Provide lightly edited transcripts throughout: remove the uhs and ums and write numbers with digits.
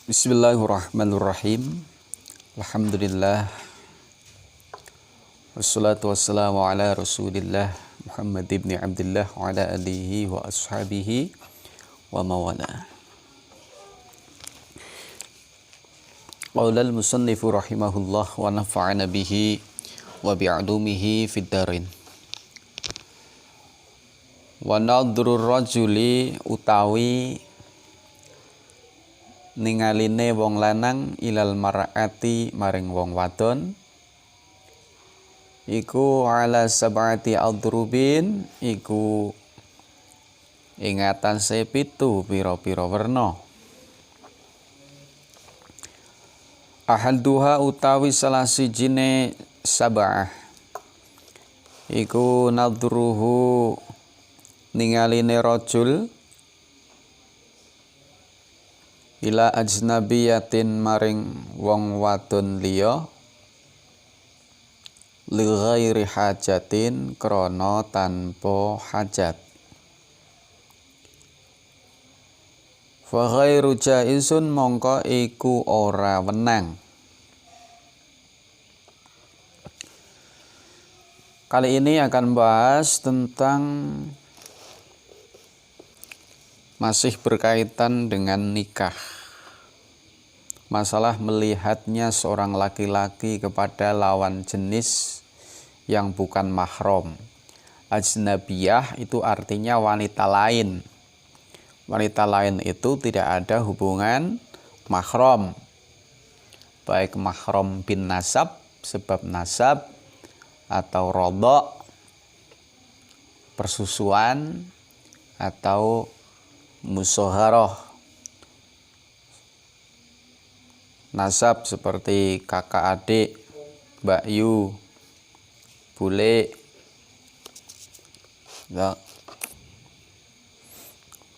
Bismillahirrahmanirrahim. Alhamdulillah. Wassalatu wassalamu ala Rasulillah Muhammad ibn Abdullah wa ala alihi wa ashabihi wa mawala. Qala al-musannifu rahimahullah wa nafa'ana bihi wa bi'alumihi fid darin. Wa nadrur rajuli utawi ningaline wong lanang ilal mar'ati maring wong wadon iku ala sab'ati adrubin iku ingatan sepitu pira-pira werna. Ahaduha utawi salah sijine sab'ah iku nadruhu ningaline rajul ila ajnabiyatin maring wong wadon liya li ghairi hajatin krana tanpa hajat. Fa ghairu jaizun mongko iku ora wenang. Kali ini akan bahas tentang masih berkaitan dengan nikah. Masalah melihatnya seorang laki-laki kepada lawan jenis yang bukan mahram. Ajnabiyah itu artinya wanita lain. Wanita lain itu tidak ada hubungan mahram. Baik mahram bin nasab, sebab nasab, atau rodok, persusuan, atau musyawarah nasab seperti kakak adik, mbak yu, bule, ya,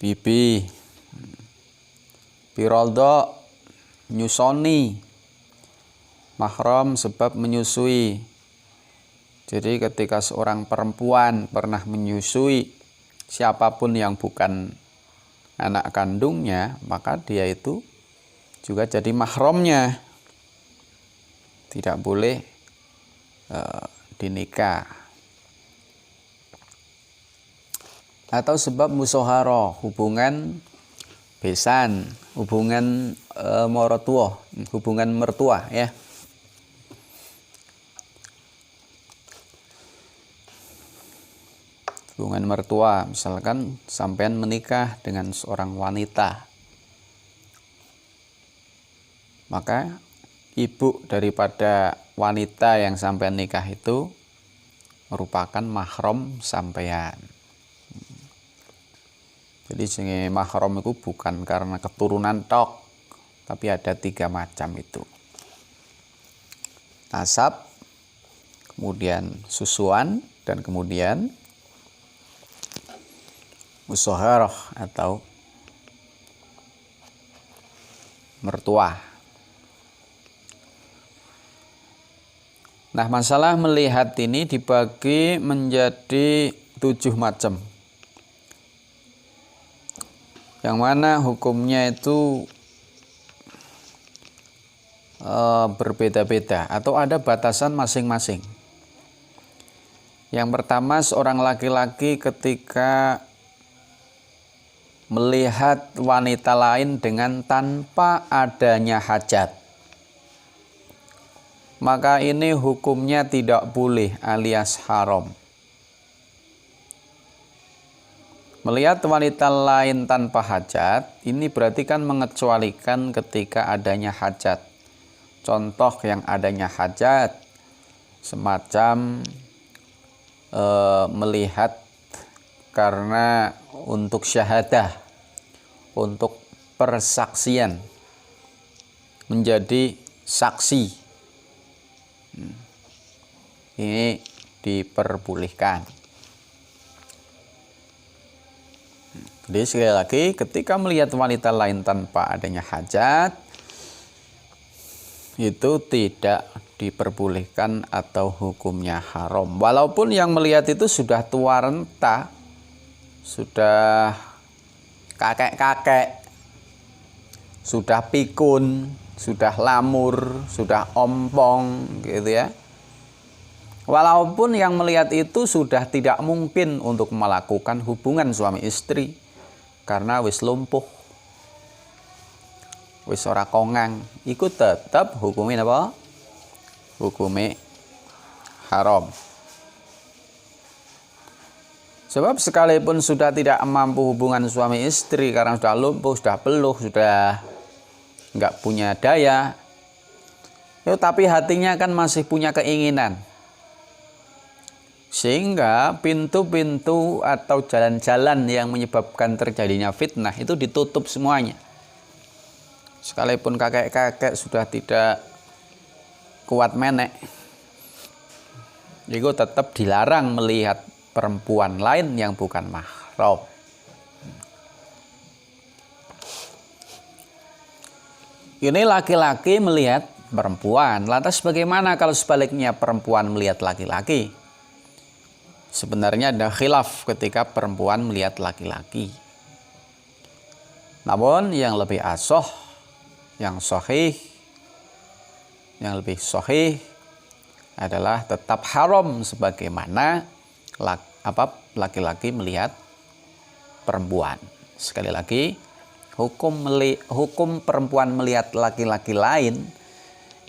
bibi, piroldo, nyusoni, mahram sebab menyusui. Jadi ketika seorang perempuan pernah menyusui siapapun yang bukan anak kandungnya, maka dia itu juga jadi mahramnya, tidak boleh dinikah. Atau sebab musyawarah, hubungan besan, hubungan morotua, hubungan mertua, ya. Hubungan mertua, misalkan sampean menikah dengan seorang wanita, maka ibu daripada wanita yang sampean nikah itu merupakan mahram sampean. Jadi jenenge mahram itu bukan karena keturunan tok, tapi ada 3 macam itu. Nasab, kemudian susuan, dan kemudian musyawarah atau mertua. Nah, masalah melihat ini dibagi menjadi 7 macam. Yang mana hukumnya itu berbeda-beda atau ada batasan masing-masing. Yang pertama, seorang laki-laki ketika melihat wanita lain dengan tanpa adanya hajat, maka ini hukumnya tidak boleh alias haram. Melihat wanita lain tanpa hajat, ini berarti kan mengecualikan ketika adanya hajat. Contoh yang adanya hajat, semacam melihat karena untuk syahadah, untuk persaksian, menjadi saksi, ini diperbolehkan. Jadi sekali lagi, ketika melihat wanita lain tanpa adanya hajat, itu tidak diperbolehkan atau hukumnya haram. Walaupun yang melihat itu sudah tua renta, sudah kakek-kakek, sudah pikun, sudah lamur, sudah ompong gitu ya. Walaupun yang melihat itu sudah tidak mungkin untuk melakukan hubungan suami istri karena wis lumpuh, wis ora kongang, iku tetap hukumnya apa? Hukumnya haram. Sebab sekalipun sudah tidak mampu hubungan suami istri karena sudah lumpuh, sudah peluh, sudah nggak punya daya, ya, tapi hatinya kan masih punya keinginan. Sehingga pintu-pintu atau jalan-jalan yang menyebabkan terjadinya fitnah itu ditutup semuanya. Sekalipun kakek-kakek sudah tidak kuat menek, itu tetap dilarang melihat perempuan lain yang bukan mahram. Ini laki-laki melihat perempuan. Lantas bagaimana kalau sebaliknya perempuan melihat laki-laki? Sebenarnya ada khilaf ketika perempuan melihat laki-laki. Namun yang lebih asoh, yang lebih sahih adalah tetap haram sebagaimana laki-laki melihat perempuan. Sekali lagi, hukum perempuan melihat laki-laki lain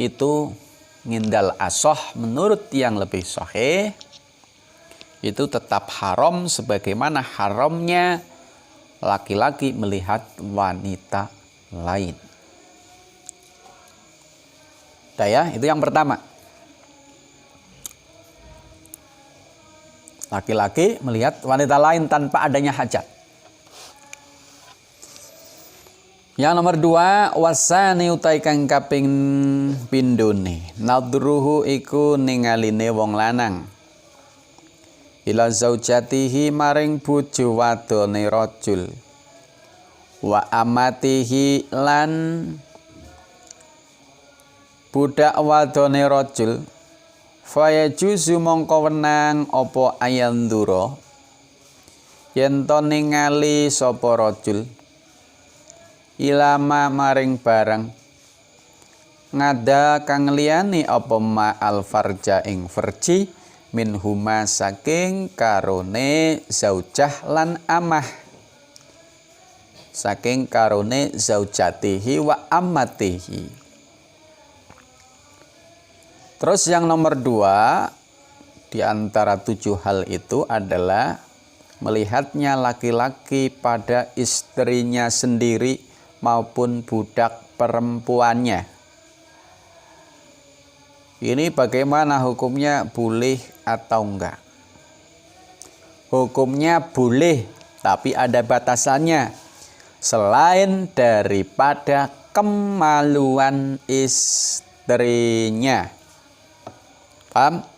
itu ngindal asoh menurut yang lebih sahih itu tetap haram sebagaimana haramnya laki-laki melihat wanita lain. Ya, itu yang pertama. Laki-laki melihat wanita lain tanpa adanya hajat. Yang nomor 2, wasani utai kang kaping pindhone nadruhu iku ningaline wong lanang ila zaujatihi maring bojo wadone rajul wa amatihi lan budak wadone rajul faya juzu mongko wenang apa ayandura yen to ningali sapa rajul ilama maring barang ngada kang liyane apa ma al farja ing farji min huma saking karone zaujah lan amah, saking karone zaujatihi wa amatihi. Terus yang nomor 2 di antara 7 hal itu adalah melihatnya laki-laki pada istrinya sendiri maupun budak perempuannya. Ini bagaimana hukumnya, boleh atau enggak? Hukumnya boleh, tapi ada batasannya. Selain daripada kemaluan istrinya. Paham?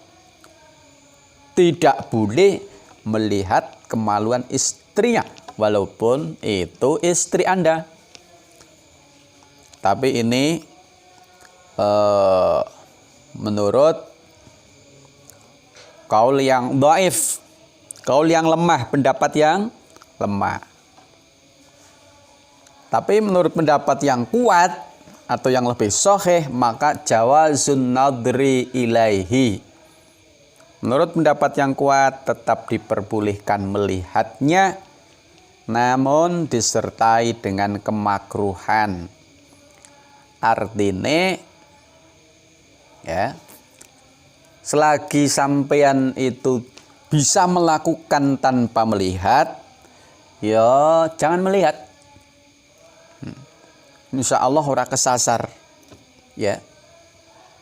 Tidak boleh melihat kemaluan istrinya, walaupun itu istri Anda. Tapi ini menurut kaul yang dhaif, kaul yang lemah, pendapat yang lemah. Tapi menurut pendapat yang kuat atau yang lebih sahih, maka jawazun nadri ilaihi. Menurut pendapat yang kuat tetap diperbolehkan melihatnya, namun disertai dengan kemakruhan. Artinya ya, selagi sampean itu bisa melakukan tanpa melihat, ya jangan melihat. Insya Allah ora kesasar. Ya,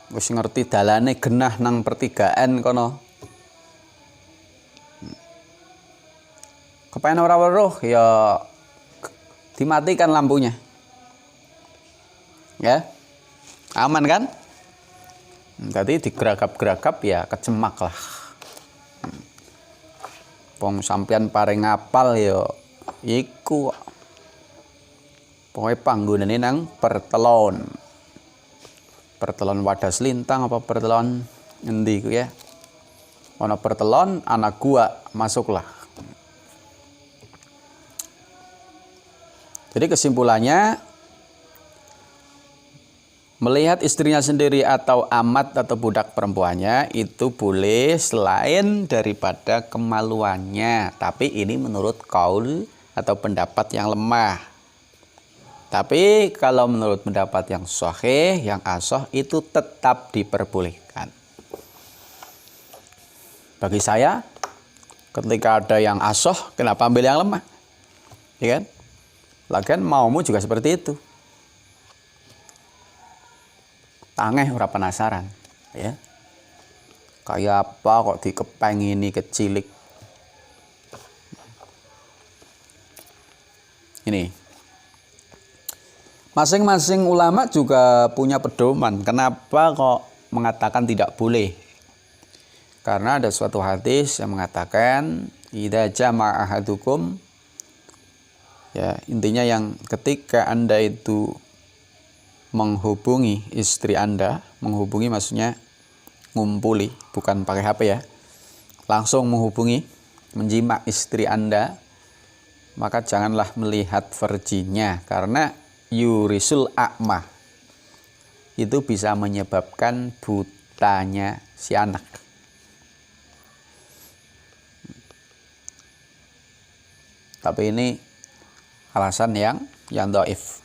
wis ngerti dalane genah nang pertigaan kono. Kepengen ora weruh, ya dimatikan lampunya. Ya, aman kan? Tadi digeragap-geragap ya kecemak lah. Pong sampean paring ngapal ya iku. Pokoke panggonane nang pertelon. Pertelon Wadas Lintang apa pertelon endi ku ya? Ana pertelon anak gua, masuklah. Jadi kesimpulannya Melihat istrinya sendiri atau amat atau budak perempuannya itu boleh selain daripada kemaluannya. Tapi ini menurut kaul atau pendapat yang lemah. Tapi kalau menurut pendapat yang sahih, yang ashah itu tetap diperbolehkan. Bagi saya, ketika ada yang ashah, kenapa ambil yang lemah? Ya kan? Lagian maumu juga seperti itu. Tangeh ora penasaran, ya. Kayak apa kok dikepeng ini kecilik. Ini. Masing-masing ulama juga punya pedoman. Kenapa kok mengatakan tidak boleh? Karena ada suatu hadis yang mengatakan idza jama'a ahadukum, ya, intinya yang ketika Anda itu menghubungi istri Anda, menghubungi maksudnya ngumpuli, bukan pakai HP ya, langsung menghubungi, menjimak istri Anda, maka janganlah melihat farjinya, karena yurisul a'ma, itu bisa menyebabkan butanya si anak. Tapi ini alasan yang dhaif.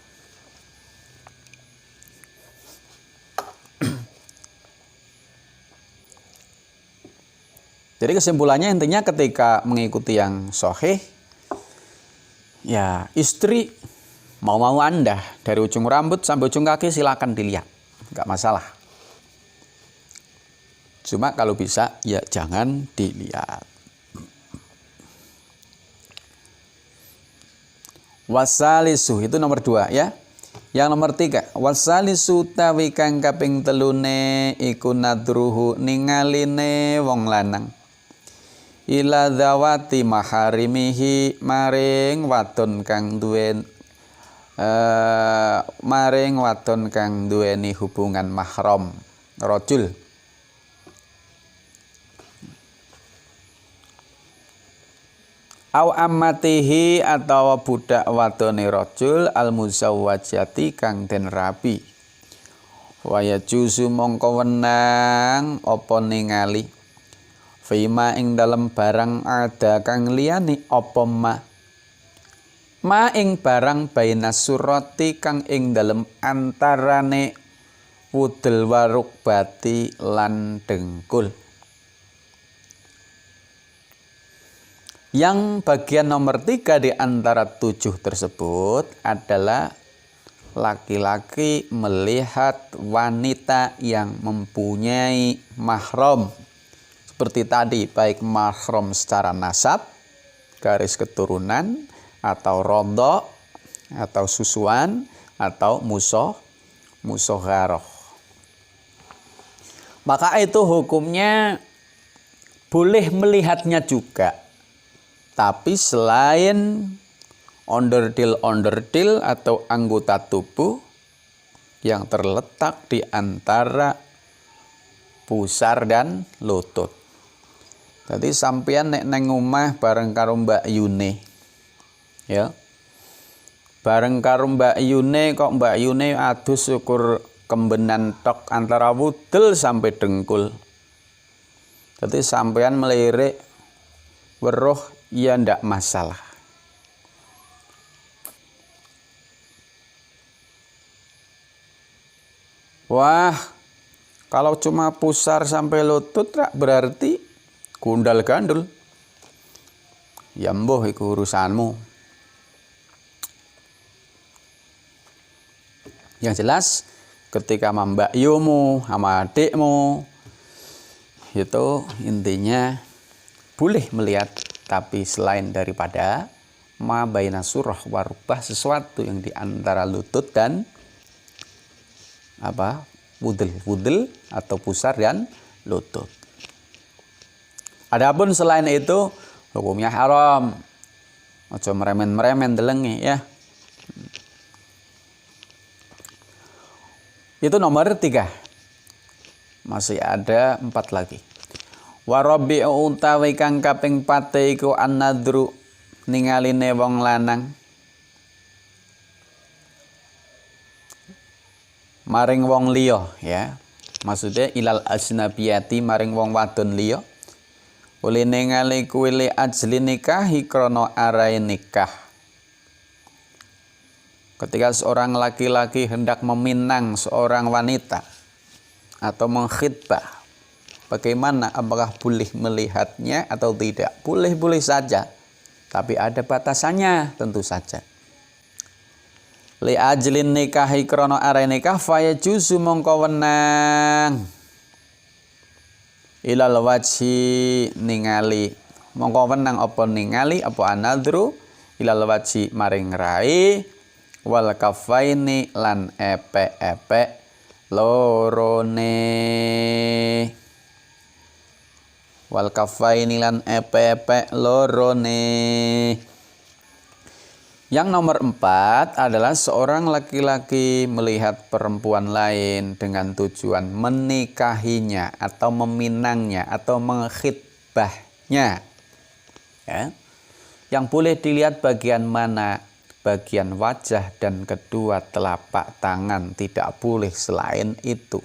Jadi kesimpulannya intinya ketika mengikuti yang sahih, ya istri mau Anda dari ujung rambut sampai ujung kaki silakan dilihat, nggak masalah. Cuma kalau bisa ya jangan dilihat. Wasalisu itu nomor 2 ya. Yang nomor 3, wasalisu tawi kang kaping telune iku nadruhu ningaline wong lanang ila zawati maharimihi maring wadon kang duweni hubungan mahram rajul. Au ammatihi atau budak wadone rajul al muzawwajati kang den rabi. Wa yajuzu mongko wenang apa ningali fima ing dalem barang ada kang liyane apa ma ing barang baina surati kang ing dalem antarane wudel warukbati lan dengkul. Yang bagian nomor 3 di antara 7 tersebut adalah laki-laki melihat wanita yang mempunyai mahram. Seperti tadi, baik mahram secara nasab, garis keturunan, atau rodok, atau susuan, atau musogharoh. Maka itu hukumnya boleh melihatnya juga. Tapi selain onderdil atau anggota tubuh yang terletak di antara pusar dan lutut. Jadi sampeyan nek nang omah bareng karo Mbak Yune. Ya. Bareng karo Mbak Yune kok Mbak Yune adus ukur kembenan tok antara wudel sampai dengkul. Jadi sampeyan melirik weruh ya ndak masalah. Wah, kalau cuma pusar sampai lutut berarti gundal gandul. Ya mbuh iku urusanmu. Yang jelas ketika Mbak Yumu sama adikmu itu intinya boleh melihat, tapi selain daripada ma baina surah warubah, sesuatu yang di antara lutut dan wudel atau pusar dan lutut. Adapun selain itu hukumnya haram. Aja meremen-meremen delenge ya. Itu nomor 3. Masih ada 4 lagi. Warabi'u utawi kang kaping 4 iku an-nadru ningaline wong lanang. maring wong liya ya. Maksudnya ilal ajnabiyati maring wong wadon liya. Oleh ningali kuwi li ajli nikahi krana arai nikah. Ketika seorang laki-laki hendak meminang seorang wanita atau mengkhitbah, bagaimana, apakah boleh melihatnya atau tidak? Boleh-boleh saja, tapi ada batasannya tentu saja. Li ajlin nikahi krana arai nikah faya juzu mongko wenang ilal wajhi ningali mongko wenang apa ningali apa anadru ilal wajhi maring rai wal kafaini lan epe-epe lorone wal kafaini lan epe-epe lorone. Yang nomor 4 adalah seorang laki-laki melihat perempuan lain dengan tujuan menikahinya atau meminangnya atau mengkhitbahnya. Ya. Yang boleh dilihat bagian mana? Bagian wajah dan kedua telapak tangan, tidak boleh selain itu.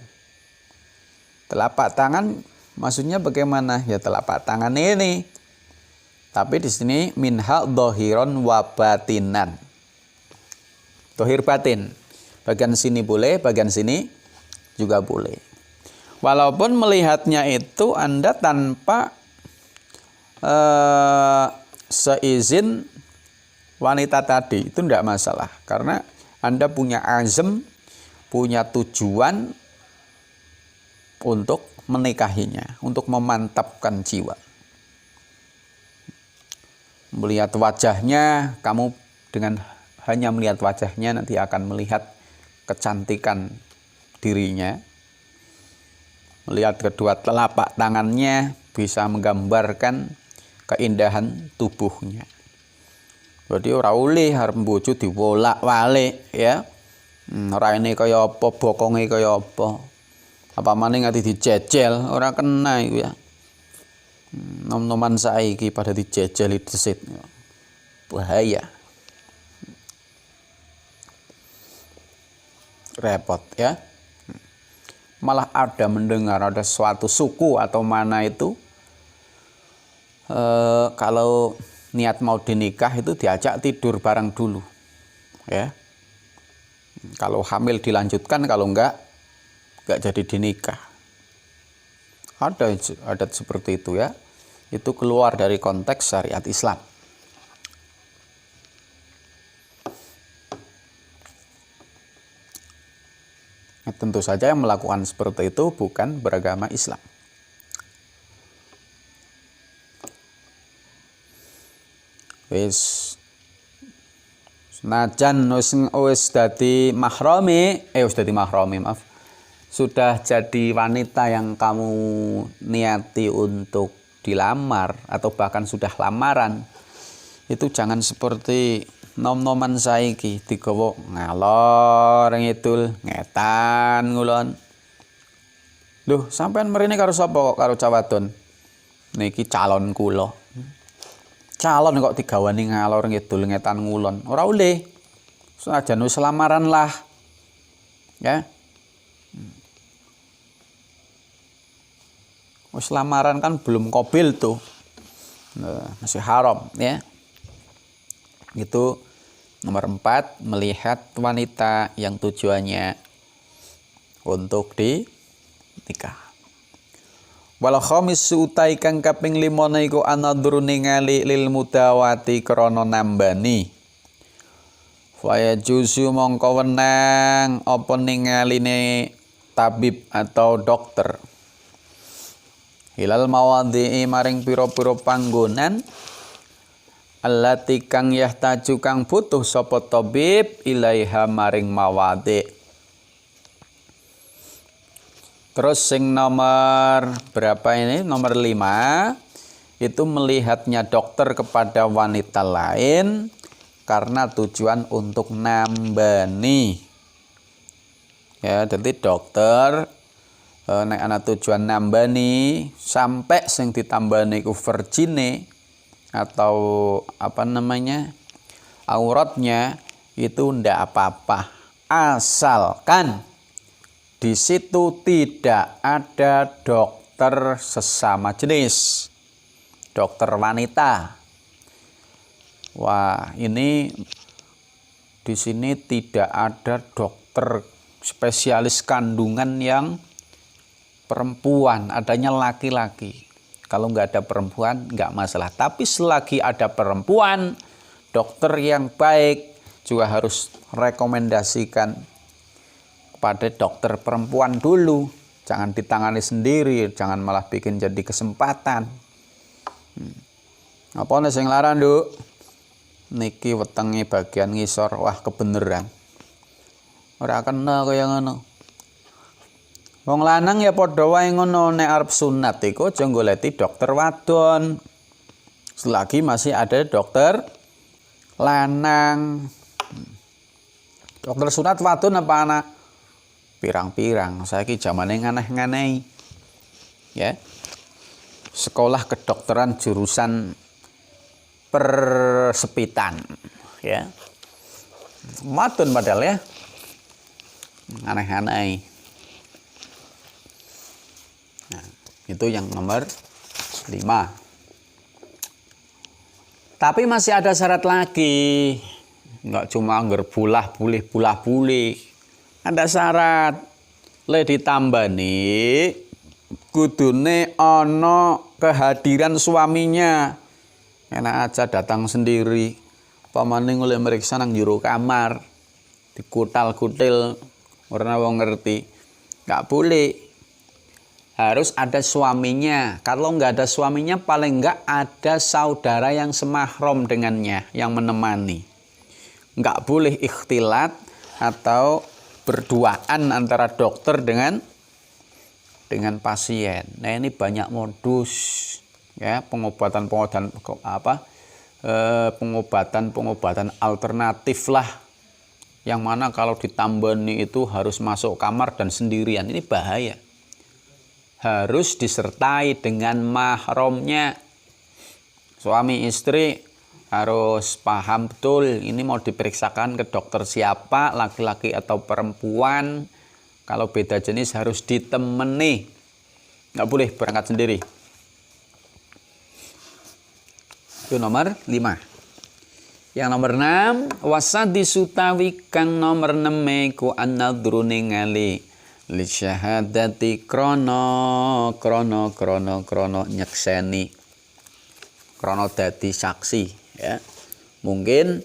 Telapak tangan maksudnya bagaimana? Ya telapak tangan ini. Tapi di sini minha dhahiron wa batinan. Dhahir batin. Bagian sini boleh, bagian sini juga boleh. Walaupun melihatnya itu Anda tanpa seizin wanita tadi, itu tidak masalah. Karena Anda punya azam, punya tujuan untuk menikahinya, untuk memantapkan jiwa. Melihat wajahnya, kamu dengan hanya melihat wajahnya nanti akan melihat kecantikan dirinya. Melihat kedua telapak tangannya bisa menggambarkan keindahan tubuhnya. Jadi ora oleh arep bojo diwolak-walik ya. Raine kaya apa, bokonge kaya apa. Apa maning ati dijejel, ora kena iku ya. Nom-noman saiki pada dijejeli desit. Bahaya. Repot ya. Malah ada mendengar ada suatu suku atau mana itu kalau niat mau dinikah itu diajak tidur bareng dulu. Ya. Kalau hamil dilanjutkan, kalau enggak jadi dinikah. Ada adat seperti itu ya. Itu keluar dari konteks syariat Islam. Nah, tentu saja yang melakukan seperti itu bukan beragama Islam. Wis najan wis dadi mahrami, maaf. Sudah jadi wanita yang kamu niati untuk dilamar atau bahkan sudah lamaran, itu jangan seperti nom-noman saiki digawa ngalor ngidul ngetan ngulon. Loh, sampean mrene karo sapa kok karo cawadon? Niki calon kula. Calon kok digawani ngalor ngidul ngetan ngulon. Ora oleh. Senajan wis lamaran lah. Ya. Wis lamaran kan belum qabil tuh. Nah, masih haram ya. Itu nomor 4, melihat wanita yang tujuannya untuk dinikah. Wal khamis utai kang kaping 5 iku anadru ningali lil mudawati krana nambani. Fa juzu mongko wenang apa ningaline tabib atau dokter. Hilal mawadhi'i maring pira-pira panggonan allati kang yahtaju kang butuh sapa tabib ilaiha maring mawadhi'. Terus sing nomor berapa ini? Nomor 5 itu melihatnya dokter kepada wanita lain karena tujuan untuk nambani. Ya, jadi dokter nek ana tujuan nambani sampai sing ditambani ku virgine atau apa namanya auratnya itu ndak apa-apa asalkan di situ tidak ada dokter sesama jenis, dokter wanita. Wah, ini di sini tidak ada dokter spesialis kandungan yang perempuan, adanya laki-laki. Kalau nggak ada perempuan, nggak masalah. Tapi selagi ada perempuan, dokter yang baik juga harus rekomendasikan kepada dokter perempuan dulu. Jangan ditangani sendiri, jangan malah bikin jadi kesempatan. Apa nih sing larang, Nduk? Niki wetenge bagian ngisor, wah kebeneran. Ora kena kaya ngono. Wong lanang ya padha wae ngono, nek arep sunat iku aja goleti dokter wadon. Selagi masih ada dokter lanang. Dokter sunat wadon apa anak? Pirang-pirang, saiki zamane nganeh-nganehi. Ya. Sekolah kedokteran jurusan persepitan, ya. Wadon padahal ya. Aneh-aneh. Nah, itu yang nomor 5. Tapi masih ada syarat lagi. Enggak cuma ngger bulah-bulih. Ada syarat. Le ditambani kudune ana kehadiran suaminya. Enak aja datang sendiri. Pamane oleh meriksa nang jero kamar. Dikutal-kutil ora wong ngerti. Enggak boleh. Harus ada suaminya. Kalau nggak ada suaminya, paling nggak ada saudara yang semahram dengannya, yang menemani. Nggak boleh ikhtilat atau berduaan antara dokter dengan pasien. Nah, ini banyak modus, ya, pengobatan alternatif lah. Yang mana kalau ditambani itu harus masuk kamar dan sendirian. Ini bahaya. Harus disertai dengan mahramnya. Suami istri harus paham betul ini mau diperiksakan ke dokter siapa, laki-laki atau perempuan. Kalau beda jenis harus ditemani. Nggak boleh berangkat sendiri. Itu nomor 5. Yang nomor 6, wasadi sutawi kang nomor 6 ku annadru ningali li syahadati krono nyekseni, krono dadi saksi, ya. Mungkin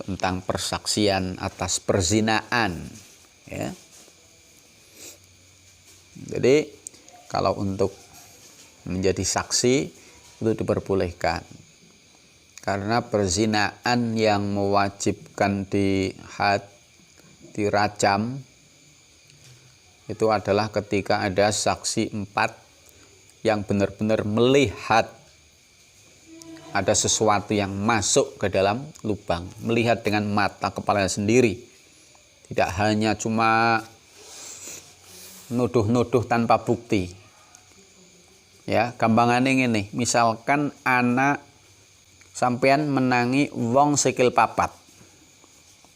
tentang persaksian atas perzinaan, ya. Jadi kalau untuk menjadi saksi itu diperbolehkan. Karena perzinaan yang mewajibkan dirajam itu adalah ketika ada saksi 4 yang benar-benar melihat ada sesuatu yang masuk ke dalam lubang, melihat dengan mata kepalanya sendiri, tidak hanya cuma nuduh-nuduh tanpa bukti. Ya, gampangannya ini, misalkan anak sampean menangi wong sikil papat,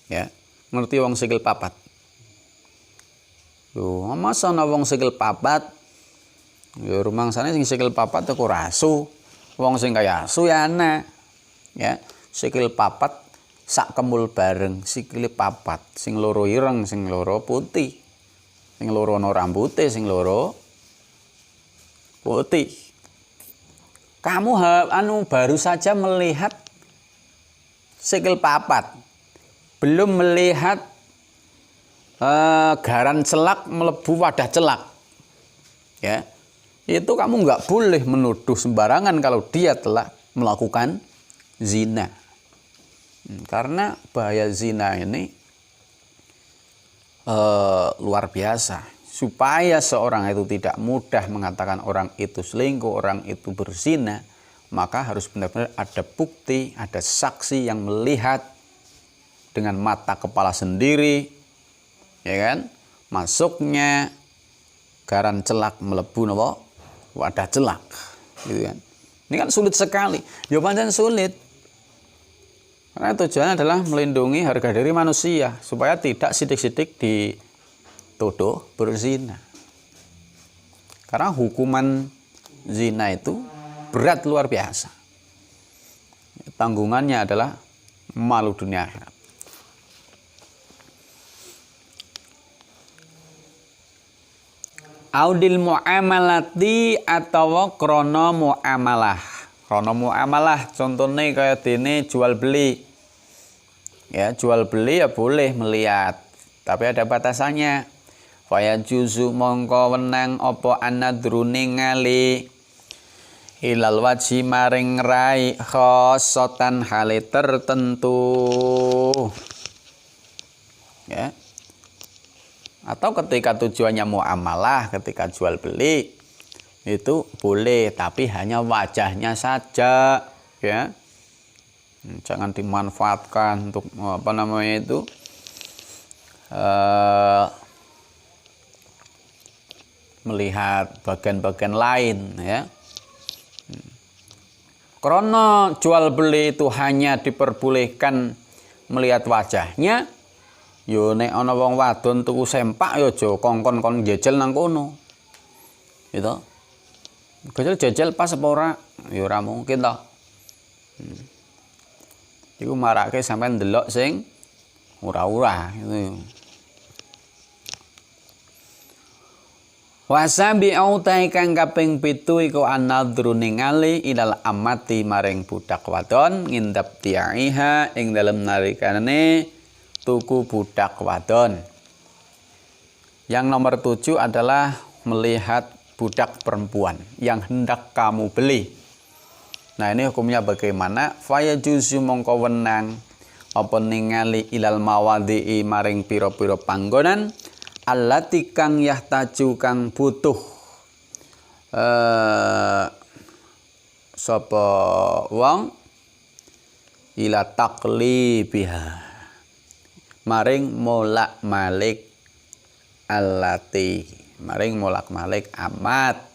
ya, ngerti wong sikil papat? Loh, masa ana wong sikil papat? Ya rumangsane sing sikil papat teko rasu. Wong sing kaya asu ya ana. Ya, sikil papat sak kemul bareng, sikile papat. Sing loro ireng, sing loro putih. Sing loro ana rambuté, sing loro putih. Kamu baru saja melihat sikil papat. Belum melihat garan celak melebu wadah celak, ya, itu kamu nggak boleh menuduh sembarangan kalau dia telah melakukan zina, karena bahaya zina ini luar biasa. Supaya seorang itu tidak mudah mengatakan orang itu selingkuh, orang itu berzina, maka harus benar-benar ada bukti, ada saksi yang melihat dengan mata kepala sendiri, ya kan, masuknya garan celak melebu napa wadah celak, gitu kan. Ini kan sulit sekali. Ya pancen sulit. Karena tujuannya adalah melindungi harga diri manusia supaya tidak sidik-sidik dituduh berzina. Karena hukuman zina itu berat luar biasa. Tanggungannya adalah malu dunia akhirat. Audil muamalati atau krono muamalah. Krono muamalah contohnya kayak dene jual beli. Ya, jual beli ya boleh melihat, tapi ada batasannya. Faya juzu mongko wenang opo anadru ningali ilal waji maring rai khosotan hale tertentu. Ya. Atau ketika tujuannya muamalah, ketika jual beli itu boleh, tapi hanya wajahnya saja, ya. Jangan dimanfaatkan untuk apa namanya itu melihat bagian-bagian lain, ya. Karena jual beli itu hanya diperbolehkan melihat wajahnya, yo nek ana wong wadon tuku sempak yo aja kongkon jejel nang kono. Gitu. Jejel pas apa ora? Ya ora mungkin toh. Iku marake sampean ndelok sing ora-ora gitu. Wasabi autai kang kaping 7 iku anadru ningali ilal amati maring budak wadon ngindap tiaiha ing dalem nalikane tuku budak wadon. Yang nomor 7 adalah melihat budak perempuan yang hendak kamu beli. Nah, ini hukumnya bagaimana? Faya juzu mongko wenang apa ningali ilal mawadhi maring pira-pira panggonan allati kang yahtaju kang butuh sapa wong ila taqlibiha maring molak-malik allati maring molak-malik amat.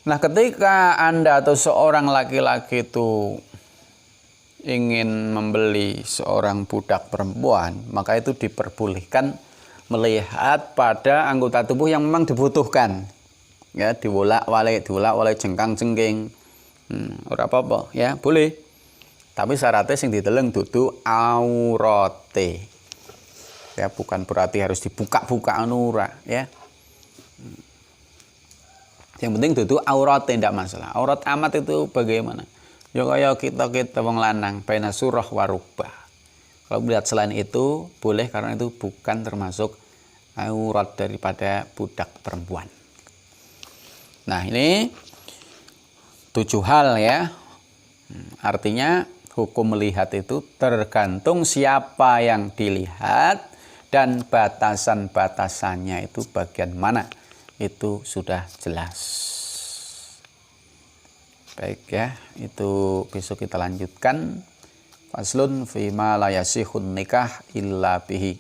Nah, ketika Anda atau seorang laki-laki itu ingin membeli seorang budak perempuan, maka itu diperbolehkan melihat pada anggota tubuh yang memang dibutuhkan. Ya, diwolak-walik jengkang-jengking. Ora apa-apa, ya, boleh. Tapi syaratnya sing diteleng dudu aurate. Ya, bukan berarti harus dibuka-buka ora, ya. Yang penting dudu aurat tidak masalah. Aurat amat itu bagaimana? Ya kaya kita wong lanang baina surah warubah. Kalau melihat selain itu boleh karena itu bukan termasuk aurat daripada budak perempuan. Nah, ini 7 hal ya. Artinya hukum melihat itu tergantung siapa yang dilihat dan batasan-batasannya itu bagian mana. Itu sudah jelas. Baik ya, itu besok kita lanjutkan. Faslun fima la yasihun nikah illa bihi.